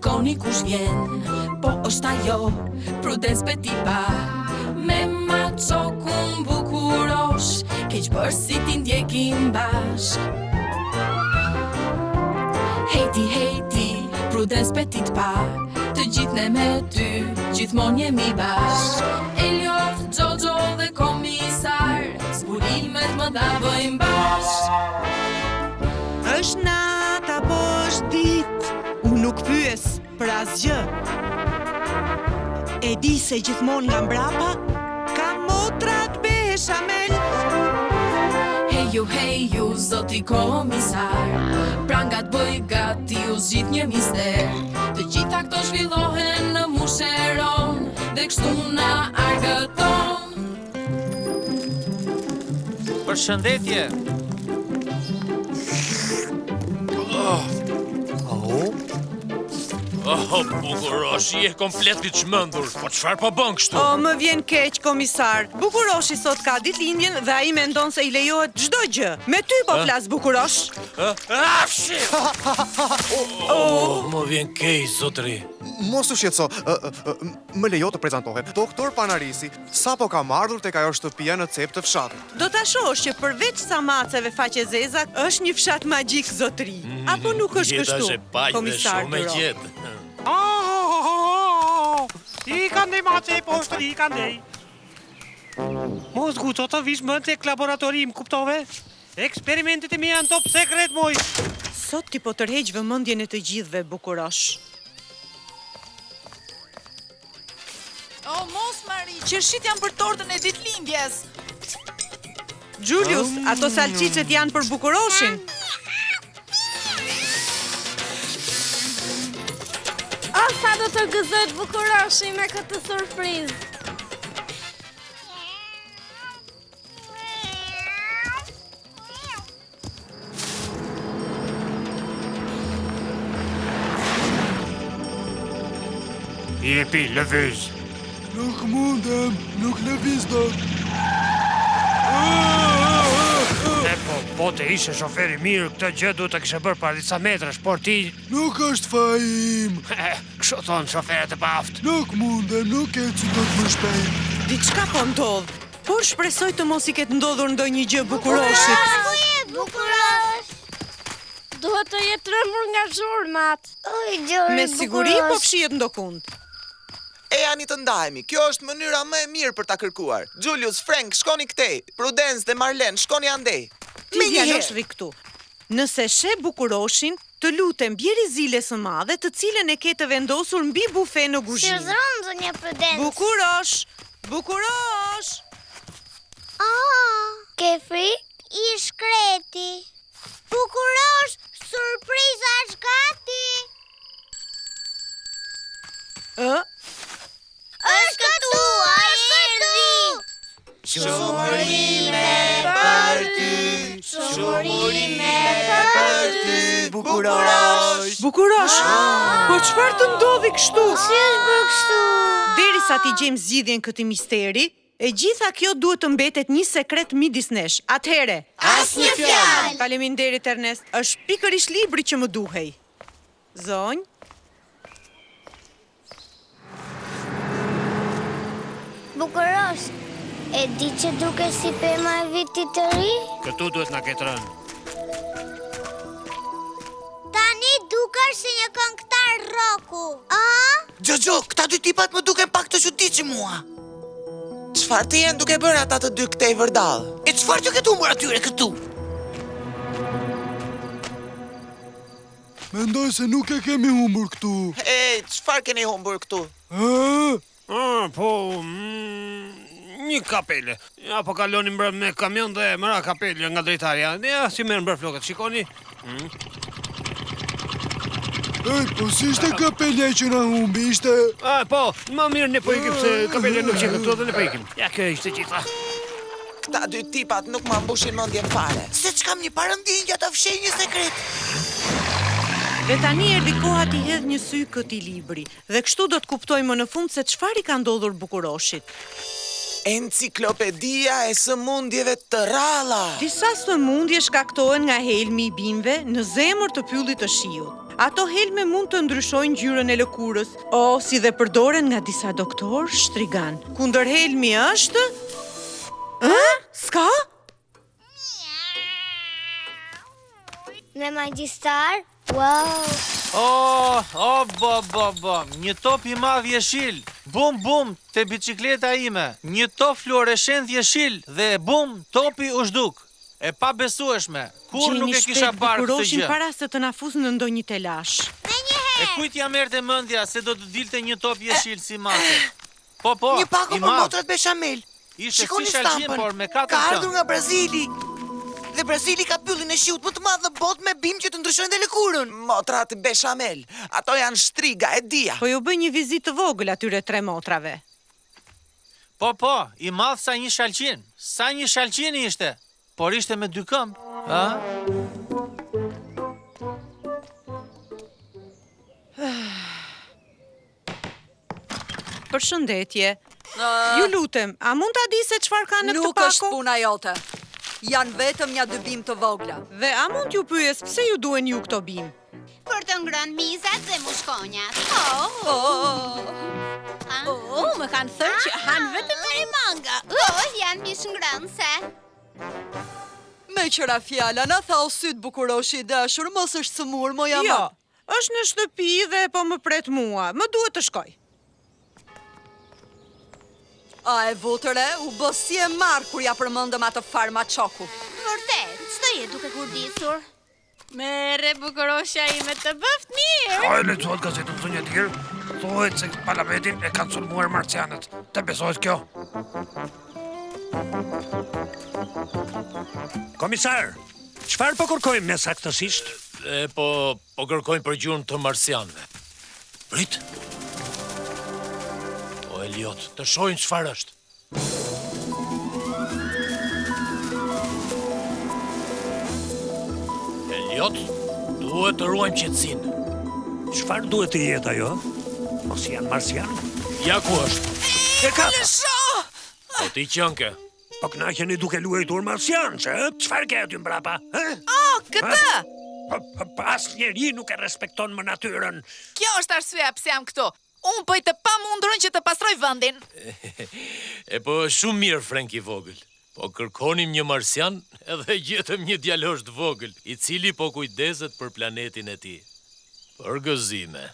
shikoni kush vjen, po është ajo, Prudence Petit Pas. Me maqokun bukurosh, keq bërë si ti ndjekim bashk. Hejti, hejti, Prudence Petit Pas, të gjithë ne me ty, gjithmonë jemi bashk. Eliof, Gjoxho dhe komisar, zburimet më dha bëjmë bashk. Është nat apo është ditë, unë nuk pyes për asgjë. E di se gjithmonë nga mbrapa, ka motrat beshamel. Heju, zoti komisar, prangat bëj gati u zgjidh një mister. Të gjitha këto zhvillohen në musheron, dhe kështu na argëton. Përshëndetje. Bukuroshi je komplet i çmendur. Po çfarë po bën kështu? O, më vjen keq, komisar. Bukuroshi sot ka ditëlindjen dhe ai mendon se i lejohet çdo gjë. Me ty po flas Bukurosh. Më vjen keq, zotëri. Mos u shqetëso, më lejo të prezantohem. Doktor Panarisi, sapo kam ardhur tek ajo shtëpia në cep të fshatit. Do ta shohësh që përveç samaceve faqe zeza, është një fshat magjik, zotëri. Apo nuk është kështu, komisar Duro? I kanë dhe mace e poshtër, i kanë dhe. Mos guco të vish më tek laboratorim, kuptove? Eksperimentet e mi janë top sekret, moj. Sot ti po tërheq vëmendjen e të gjithëve, Bukurosh. O, mos Mari, qershit janë për tortën e ditëlindjes. Julius, ato salcicet janë për Bukuroshin. O, sa do të gëzojt Bukuroshi me këtë surprizë. Jepi, lëviz. Nuk mundem, nuk lëviz dot. Po të ishe shoferi mirë, këtë gjë duhet të kishe bërë para disa metrash, por ti... Nuk është fajim. Kështu thonë shoferët e baft. Nuk mundem, nuk eci dot më shpejt. Diçka po ndodh, por shpresoj të mos i ketë ndodhur ndonjë gjë Bukuroshit. Bukurosh! Duhet të jetë rëmbur nga zhurmat. Me siguri po fshihet ndokund. E ani të ndajemi, kjo është mënyra më e mirë për ta kërkuar. Julius, Frank, shkoni këtej. Prudence dhe Marlene, shkoni andej. Ti djalosh ri këtu. Nëse she Bukuroshin, të lutem bjeri zile së madhe, të cilën e ke të vendosur mbi bufe në kuzhinë. Shërzron, zonja Prudence. Bukurosh! Bukurosh! Ke frik? I shkreti. Bukurosh, surpriza është gati. Është këtu, ai erdhi. Shumërime për ty, shumërime për ty, Bukurosh. Bukurosh! Po çfarë të ndodhi kështu? Si është bërë kështu? Derisa ti gjejmë zgjidhjen këtij misteri, e gjitha kjo duhet të mbetet një sekret midis nesh. Atëhere, Asnjë fjalë. faleminderit Ernest, është pikërisht libri që më duhej. Zonjë? Bukurosh, e di që duke si pema e vitit të ri? Këtu duhet na ketë rënë. Tani dukesh si një këngëtar roku. Gjoxho, këta dy tipat më duken pak të çuditshëm mua. Çfarë të jenë duke bërë ata të dy këtej vërdall? E çfarë të ketë humbur atyre këtu? Mendoj se nuk e kemi humbur këtu. E, çfarë keni humbur këtu? Një kapele. Ja, po kalonin brëm me kamion dhe mëra kapele nga drejtarja. Ja, si merën bërë flokët, shikoni. Po si ishte kapelja që na humbi, ishte... Po, më mirë ne po ikim se kapelja nuk që këtu dhe ne po ikim. Ja, kjo ishte gjitha. Këta dy tipat nuk ma mbushin mendjen fare. Se ç'kam një parëndinjë ata fshej një sekret. Dhe tani erdhi koha t'i hedh një sy këtij libri, dhe kështu do të kuptojmë në fund se çfarë i ka ndodhur Bukuroshit. Enciklopedia e sëmundjeve të rralla. Disa sëmundje shkaktohen nga helmi i bimëve në zemër të pyllit të shiut. Ato helme mund të ndryshojnë ngjyrën e lëkurës, o si dhe përdoren nga disa doktorë shtrigan. Kundër helmi është... S'ka? Me magjistar? Wow! Një top i madh jeshil. Bum, te bicikleta ime. Një top fluoreshent jeshil dhe bum, topi u zhduk. E pa besueshme. Kur nuk e kisha parë këtë gjë. Para se të na fusë në ndonjë telash. E kujt ja merrte mendja se do të dilte një top jeshil si mase? Po, Një pako i për madh. motrat bechamel. Ishte Shikoni si shalqim, stampën. por me 4 Ka ardhur këmbë. nga Brazili. Dhe Brazili ka pyllin e shiut më të madh në botë me bim që të ndryshojnë dhe lëkurën. Motrat bechamel. Ato janë shtriga, e dia. Po ju bëj një vizitë të vogël atyre 3 motrave. Po, i madh sa një shalqin. Sa një shalqin ishte. Por ishte me 2 këmbë. Përshëndetje. Ju lutem, a mund ta di se çfarë ka në këtë Nuk pako? është puna jote. Janë vetëm një 2 bim të vogla. Dhe a mund t'ju pyes pse ju duhen ju këto bim? Për të ngrënë mizat dhe mushkonjat. Më kanë thënë që hanë vetëm me manga. Janë mish ngrënëse. Me qëra fjala, na tha o syt bukuroshi i dashur, mos është sëmur, moja Jo, ma. është në shtëpi dhe po më pret mua. Më duhet të shkoj. A e vutëre, u bë si e marë kur ja përmëndëm atë farmaçoku. Vërtet, s'do je duke kurdisur. Mere bukurosha ime të bëft mirë. Ai lexohet gazetën të një tjerë. Thuhet se parlamentin e kanë sulmuar marcianët. Të besohet kjo? Komisar, çfarë po kërkojmë me saktësisht? Po kërkojnë për gjurmë të marsianëve. Prit. O Eliot, të shohin çfarë është. Eliot, duhet të ruajmë qetësinë. Çfarë duhet të jetë ajo? Mos janë marsian? Ja ku është. E ka. Po ti qënke. Po kënaqeni duke luajtur marsian, që? Çfarë ke aty mbrapa? Këtë! Asnjëri nuk e respekton më natyrën. Kjo është arsyeja pse jam këtu. Unë po i të pamundurën që të pastroj vendin. E po shumë mirë, Frank i vogël. Po kërkonim një marsian edhe gjetëm një djalosh të vogël, i cili po kujdeset për planetin e tij. Për gëzime.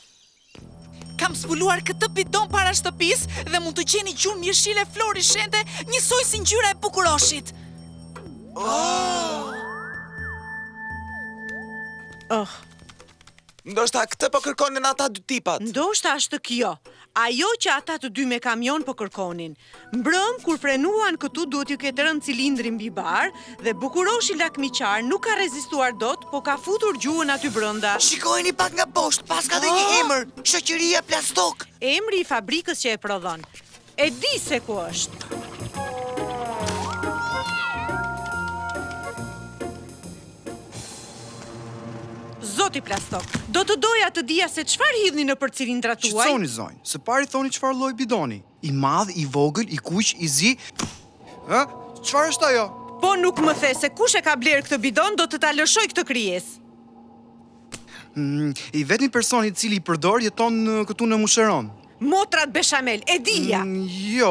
Kam zbuluar këtë bidon para shtëpis dhe mund të gjeni gjurmë jeshile florishente njësoj si ngjyra e bukuroshit. Ndoshta këtë po kërkonin ata 2 tipat. Ndoshta është kjo. Ajo që ata të 2 me kamion po kërkonin. Mbrëm, kur frenuan këtu duhet ju ketë rënë cilindri mbi bar dhe bukuroshi lakmiqar nuk ka rezistuar dot, po ka futur gjuhën aty brenda. Shikojeni pak nga poshtë, pas ka dhe një emër, Shoqëria Plastok. Emri i fabrikës që e prodhon. E di se ku është. Zoti Plastok, do të doja të dija se çfarë hidhni në për cilindrat tuaj? Qëtësoni, zonjë, së pari thoni çfarë lloj bidoni. I madh, i vogël, i kuq, i zi. Çfarë është ajo? Po nuk më the se kush e ka bler këtë bidon, do të ta lëshoj këtë krijesë. I vetmi person i cili i përdor jeton këtu në Musheron. Motrat Beshamel, e dija. Jo,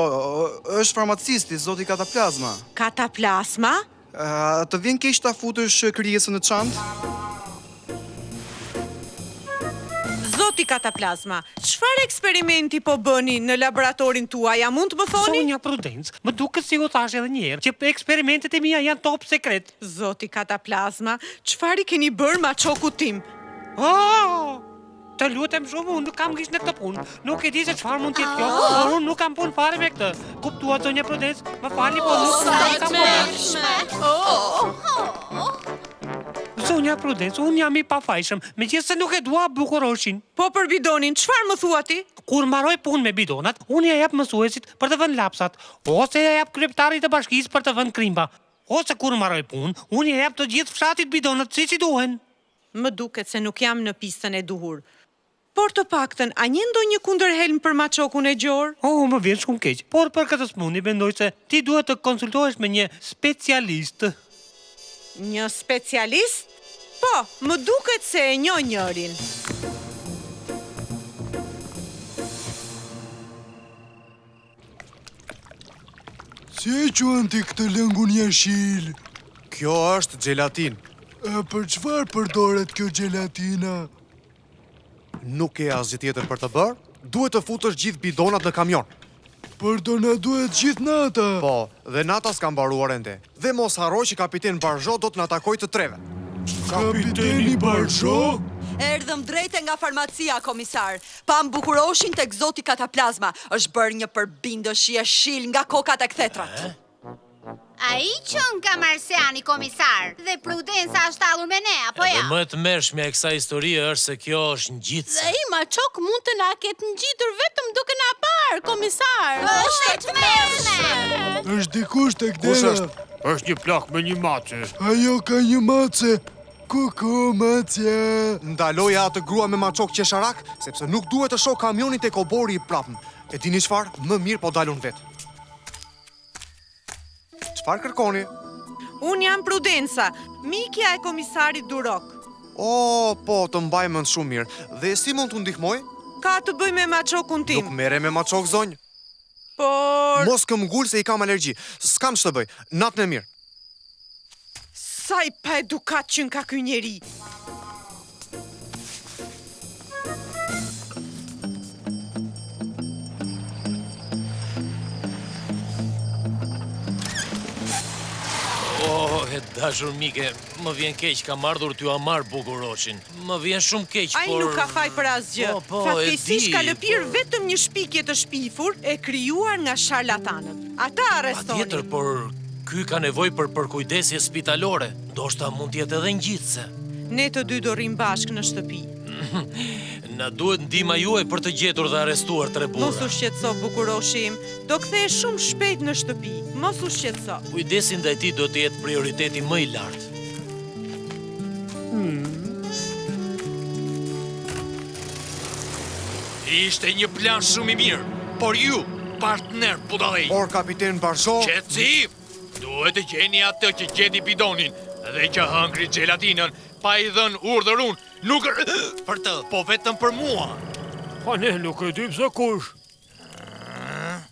është farmacisti, zoti Kataplazma. Kataplasma? Të vjen keq ta futësh krijesën në çantë? Zoti Kataplazma, çfarë eksperimenti po bëni në laboratorin tuaj, a mund të më thoni? Sonja Prudenc, më duket si u thash edhe një herë që eksperimentet e mia janë top sekret. Zoti Kataplazma, çfarë i keni bërë maçokut tim? Të lutem shumë, unë nuk kam gjish në këtë punë. Nuk e di se çfarë mund të jetë kjo, por unë nuk kam punë fare me këtë. Kuptuat, zonja Prudenc? Më falni, po nuk kam punë. Zonja Prudenc, unë jam i pafajshëm, megjithëse nuk e dua bukuroshin. Po për bidonin, çfarë më thua ti? Kur mbaroj punë me bidonat, unë ja jap mësuesit për të vënë lapsat, ose ja jap kryetarit të bashkisë për të vënë krimba, ose kur mbaroj punë, unë ja jap të gjithë fshatit bidonat siç i duhen. Më duket se nuk jam në pistën e duhur. Por të paktën, a një ndonjë kundërhelm për maçokun e gjor? Më vjen shumë keq, por për këtë smundje mendoj se ti duhet të konsultohesh me një specialist. Një specialist? Po, më duket se e njoh njërin. Si e quan ti këtë lëngun jeshil? Kjo është gelatin. Për çfarë përdoret kjo gelatina? Nuk ke asgjë tjetër për të bërë? Duhet të futësh gjithë bidonat në kamion. Por do na duhet gjithë nata. Po, dhe nata s'ka mbaruar ende. Dhe mos harroj që kapiten Barzho do të na takojë të treve. Kapiteni Barzho? Erdhëm drejte nga farmacia, komisar. Pam bukuroshin tek zoti Kataplazma. Është bërë një përbindësh jeshil nga kokat e kthetrat. A i qën ka Marsiani, komisar, dhe Prudenca është allur me ne, apo ja? Edhe më të mërshme e kësa historie është se kjo është ngjitse. Dhe i ma qok mund të na ketë ngjitur vetëm duke na parë, komisar. Është e të mërshme! Është dikush tek dera. Është një plak me një mace. Ajo ka një mace. Kuku, macja. Ndaloja atë grua me maçok qesharak, sepse nuk duhet të shoh kamionin tek obori i prapëm. E dini çfarë? Më mirë po dalun vetë. Çfarë kërkoni? Unë jam Prudenca, mikja e komisarit Durok. O, po, të mbaj mend shumë mirë. Dhe si mund t'u ndihmoj? Ka të bëj me maçokun tim. Nuk mere me maçok, zonjë. Por... Mos këm ngull se i kam alergji. S'kam që të bëj. Natën e mirë. Sa i pa edukat që nga ky njeri. E dashur mike, më vjen keq kam ardhur t'ju amar bukuroshin. Më vjen shumë keq, por... Ai nuk ka faj për asgjë. Fatkeqësisht ka lëpir por... vetëm një shpikje të shpifur e krijuar nga sharlatanët. Ata arrestonin. Patjetër, por ky ka nevojë për kujdesje spitalore. Ndoshta mund të jetë edhe ngjitse. Ne të dy do rrim bashkë në shtëpi. Na duhet ndihma juaj për të gjetur dhe arrestuar tre burra. Mos u shqetëso, bukuroshim. Do kthehesh shumë shpejt në shtëpi. Mos u shqetëso. Kujdesi ndaj tij do të jetë prioriteti më i lartë. Ishte një plan shumë i mirë, por ju, partner budallëj. Por kapiten Barzho... Qetësi! Duhet të gjeni atë që gjeti bidonin dhe që hëngri gelatinën, pa i dhënë urdhër unë, nuk për të, po vetëm për mua. Po ne nuk e dim se kush.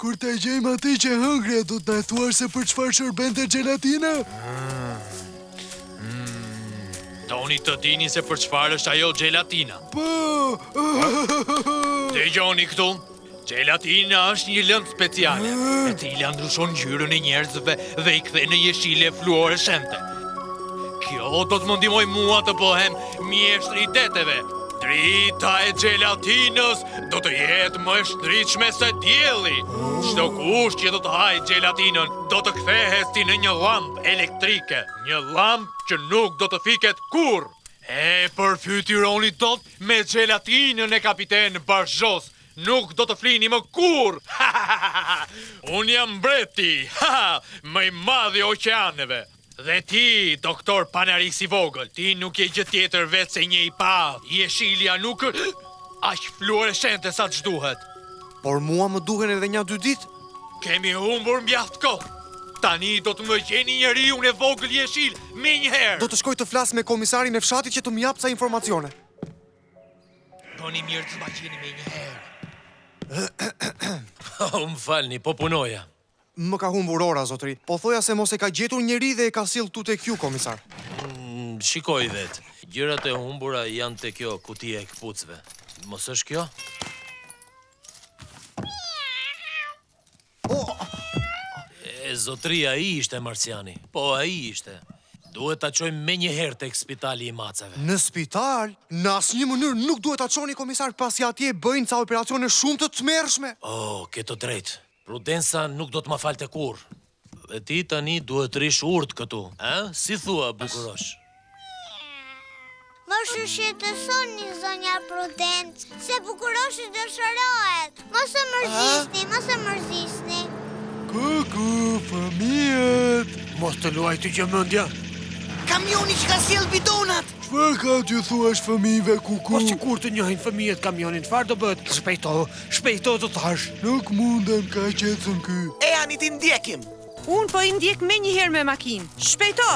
Kur të gjejmë ati që hëngre, do të na thuash se për çfarë shërbente gelatina? Doni të dini se për çfarë është ajo gelatina. Po! Dëgjoni këtu. Gelatina është një lëndë speciale, e cila ndryshon ngjyrën e njerëzve dhe i kthen në jeshile fluorescente. Kjo do të më ndihmoj mua të bëhem mjeshtër i deteve. Drita e gelatinës do të jetë më e shtritshme se dielli. Çdo kush që do të hajë gelatinën do të kthehet si në një llampë elektrike, një llampë që nuk do të fiket kurrë. E përfytyroni dot me gelatinën e kapiten Barzhos. Nuk do të flini më kur. Unë jam mbreti, më i madhi oqeaneve. Dhe ti, doktor Panaris i vogël, ti nuk je gjë tjetër vetë se një i pa. Jeshilja nuk aq fluorescente sa ç'duhet. Por mua më duhen edhe një 2 ditë. Kemi humbur mjaft kohë. Tani do të më gjeni njeriun e vogël jeshil me njëherë. Do të shkoj të flas me komisarin e fshatit që të më japë ca informacione. Bëni mirë të ma gjeni me njëherë. Më falni, po punoja. Më ka humbur ora, zotëri. Po thoja se mos e ka gjetur njeri dhe e ka sill tu tek ju, komisar. Shikoj vetë. Gjërat e humbura janë te kjo kutia e këpucëve. Mos është kjo? Zotëri, ai ishte Marsiani. Po, ai ishte. Duhet ta çojmë me njëherë tek spitali i macave. Në spital? Në asnjë mënyrë nuk duhet ta çoni, komisar, pasi atje bëjnë ca operacione shumë të tmerrshme. Oh, ke të drejtë. Prudenca nuk do të ma falte kur. Dhe ti tani duhet të rish urt këtu. Si thua, bukurosh? Mos u shqetësoni, zonja Prudencë, se bukuroshi dëshirohet. Mos e mërzisni. Kuku, fëmijët. Mos të luaj të gjëmendja. Kamioni që ka sjell bidonat. Çfarë ka t'ju thuash fëmijëve, Kuku? Po sikur të njohin fëmijët kamionin, çfarë do bëhet? Shpejto të thash. Nuk mundem ka qetësën ky. E ani ti ndjekim. Unë po i ndjek me njëherë me makinë. Shpejto!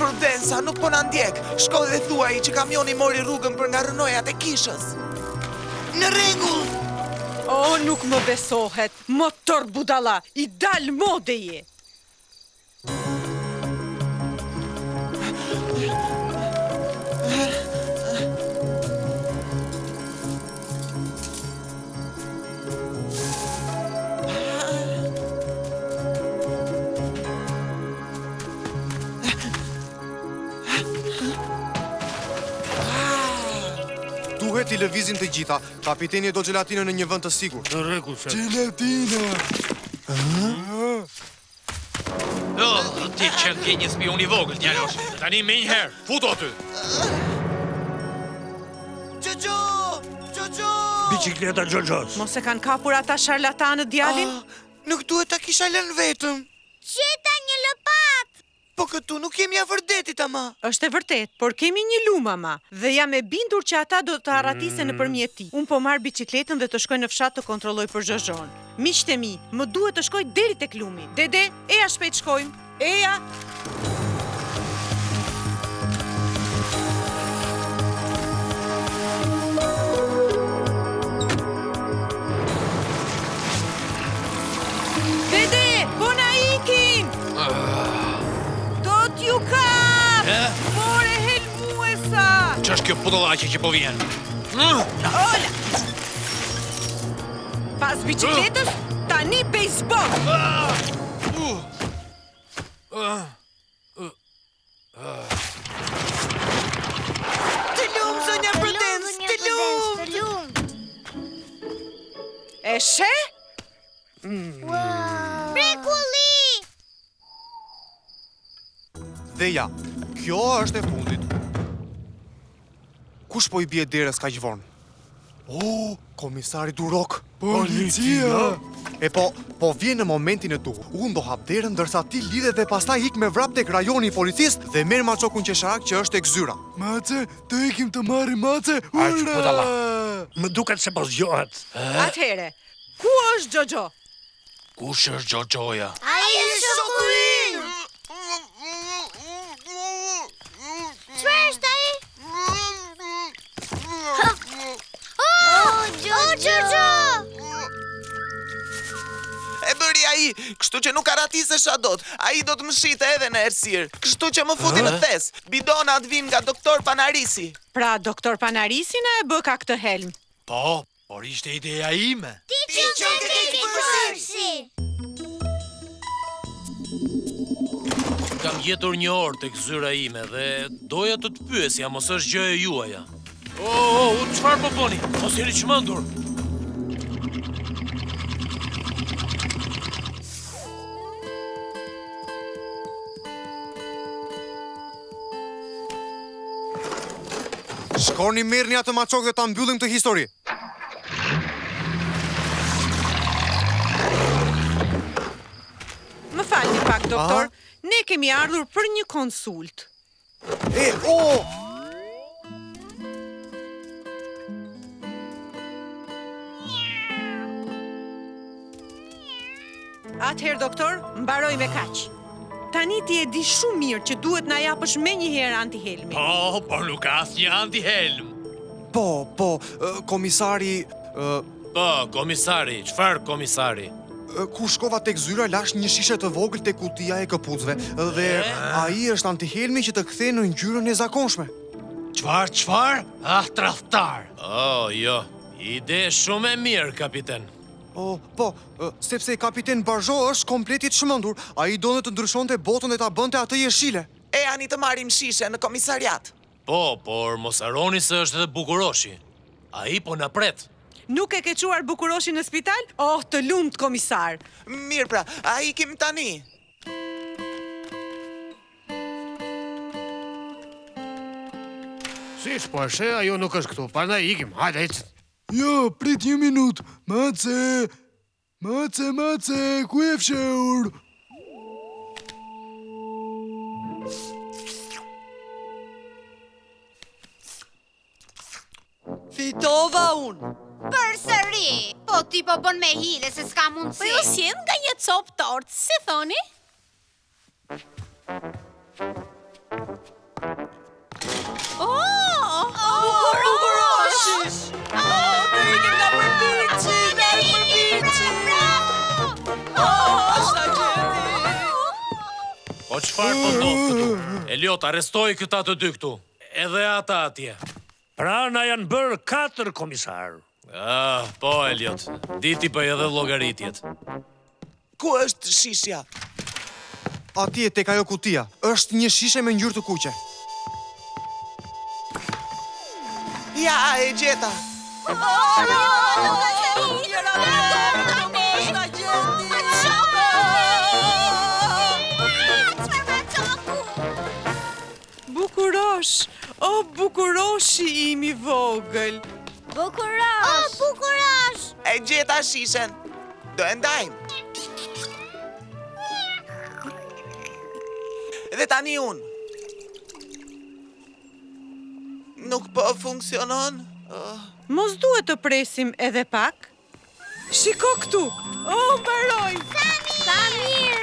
Prudenca, nuk po na ndjek. Shko dhe thuaj që kamioni mori rrugën për nga rënojat e kishës. Në rregull. O, nuk më besohet. Motor budalla, i dal mode je. Duhet i lëvizin të gjitha. Kapiteni do gjelatinën në një vend të sigurt. Në rregull, shef. Gjelatina! Ti që t'je një spion i vogël, djalosh. Tani me njëherë, futo aty. Gjoxho! Bicikleta Gjoxhos. Mos e kanë kapur ata sharlatanët djalin? Nuk duhet ta kisha lënë vetëm. Gjeta një lopat! Po këtu nuk jemi a vërdetit ama. Është e vërtet, por kemi një lumë ama. Dhe jam e bindur që ata do të arratisen nëpërmjet tij. Unë po marr bicikletën dhe të shkoj në fshat të kontrolloj për Gjoxhon. Miqtë e mi, më duhet të shkoj deri tek lumi. Dede, eja shpejt shkojmë. Eja. Dede, po na ikim. Do t'ju kap! More helmuesa! Që është kjo putollaqe që po vjen? Ola! Pas bicikletës, tani bejsbol! Të lumë, zonja Prudence, të lumë! E she? Mrekulli! Dhe ja, kjo është e fundit. Kush po i bie derës kaq vonë? O, komisari Durok. Policia! E po vjen në momentin e tu. Unë do hap derën ndërsa ti lidhet dhe pastaj ik me vrap tek rajoni i policisë dhe merr maçokun qesharak që është tek zyra. Mace, të ikim të marrim mace. Aq budalla. Më duket se po zgjohet. Atëhere, ku është Gjoxho? Kush është Gjoxhoja? Ai është shoku im! Çfarë është ai? Oh, Gjoxho! E bëri ai, kështu që nuk aratisesh dot. Ai do të më shite edhe në errësirë. Kështu që më futi në thes. Bidonat vijnë nga doktor Panarisi. Pra, doktor Panarisi na e bë ka këtë helm. Po, por ishte ideja ime. Ti që ke përsi! Kam gjetur një orë tek zyra ime dhe doja të të pyesja, mos është gjë e juaja. Çfarë po bëni? Mos jeni çmendur. Shkoni merrni atë maçok dhe ta mbyllim këtë histori. Më falni pak, doktor. Ne kemi ardhur për një konsult. Atëherë, doktor, mbaroj me kaq. Tani ti e di shumë mirë që duhet na japësh menjëherë antihelmin. Po, por nuk ka asnjë antihelm. Po, komisari... Po, komisari, çfarë komisari? Kur shkova tek zyra, lash një shishe të vogël tek kutia e këpucëve dhe ai është antihelmi që të kthej në ngjyrën e zakonshme. Çfarë? Ah, tradhtar. Jo. Ide shumë e mirë, kapiten. Po, sepse kapiten Barzho është komplet i çmendur. Ai donte të ndryshonte botën dhe ta bënte atë jeshile. E ani të marrim shishe në komisariat. Po, por mos harroni se është edhe Bukuroshi. Ai po na pret. Nuk e ke quar Bukuroshin në spital? Oh, të lumt komisar. Mirë pra, a ikim tani? Siç po e ajo nuk është këtu. Prandaj ikim. Hajde, ec. Jo, prit një minut. Mace, ku e fshehur? Fitova unë. Përsëri, po ti po bën me hile se s'ka mundësi. Po ju sjell nga një copë tortë, si thoni? çfarë po ndodh këtu? Eliot, arrestoj këta të dy këtu. Edhe ata atje. Pra na janë bërë 4, komisar. Po, Eliot. Diti bëj edhe llogaritjet. Ku është shishja? Atje tek ajo kutia. Është një shishe me ngjyrë të kuqe. Ja, e gjeta. Bukurosh, o bukuroshi im I vogël. Bukurosh! O, bukurosh! E gjeta shishen. Do e ndajmë. Dhe tani unë. Nuk po funksionon. Mos duhet të presim edhe pak? Shiko këtu. Mbaroj. Samir!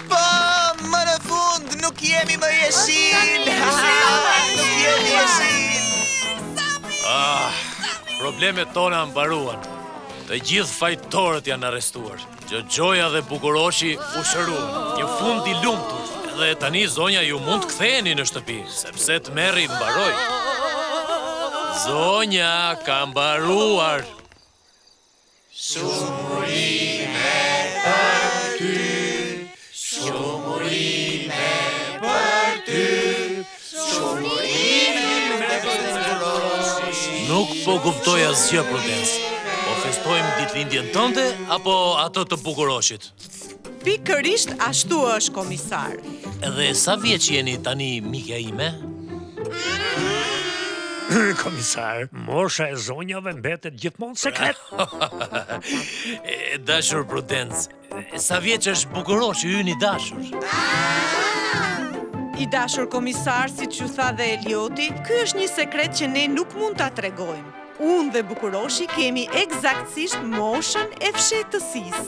Po, më në fund nuk jemi më jeshil. Nuk jemi jeshil. Problemet tona mbaruan. Të gjithë fajtorët janë arrestuar. Gjoja dhe Bukuroshi u shëruan. Një fund I lumtur. Dhe tani zonja ju mund të ktheheni në shtëpi, sepse tmerri mbaroi. Zonja ka mbaruar. Shumurime për ty, shumurime për ty, shumurime për Bukuroshi. Nuk po kuptoj asgjë, Prudence. Po festojmë ditëlindjen tënde apo ato të Bukuroshit? Pikërisht ashtu është, komisar. Edhe sa vjeç jeni tani mikja ime? Komisar, mosha e zonjave mbetet gjithmonë sekret. Dashur Prudence, sa vjeç është Bukuroshi ynë I dashur? I dashur komisar, siç ju tha dhe Elioti, ky është një sekret që ne nuk mund ta tregojmë. Unë dhe Bukuroshi kemi eksaktësisht moshën e fshehtësisë.